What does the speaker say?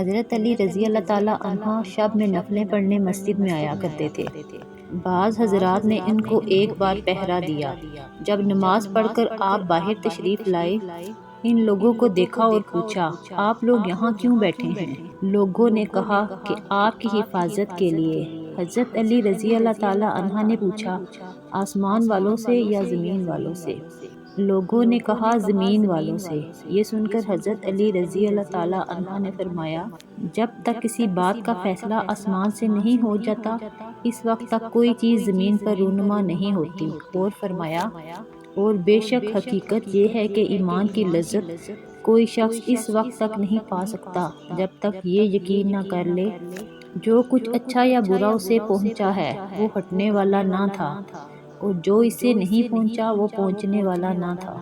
हज़रत अली रज़ी अल्लाह ताला अन्हा शब में नफलें पढ़ने मस्जिद में आया करते थे। बाज़ हज़रात ने इनको एक बार पहरा दिया। जब नमाज पढ़कर आप बाहर तशरीफ़ लाए, इन लोगों को देखा और पूछा, आप लोग यहाँ क्यों बैठे हैं? लोगों ने कहा कि आपकी हिफाजत के लिए। हज़रत अली रज़ी अल्लाह ताला अन्हा ने पूछा, आसमान वालों से या ज़मीन वालों से? लोगों ने कहा, ज़मीन वालों से। ये सुनकर हज़रत अली रज़ी अल्लाह ताला अन्हा ने फरमाया, जब तक किसी बात का फ़ैसला आसमान से नहीं हो जाता, इस वक्त तक कोई चीज़ ज़मीन पर रूनुमा नहीं होती। और फरमाया, और बेशक हकीकत ये है कि ईमान की लज्जत कोई शख्स इस वक्त तक नहीं पा सकता जब तक ये यकीन न कर ले जो कुछ अच्छा या बुरा उसे पहुंचा है वो हटने वाला ना था, और जो इसे नहीं पहुंचा वो पहुंचने वाला ना था।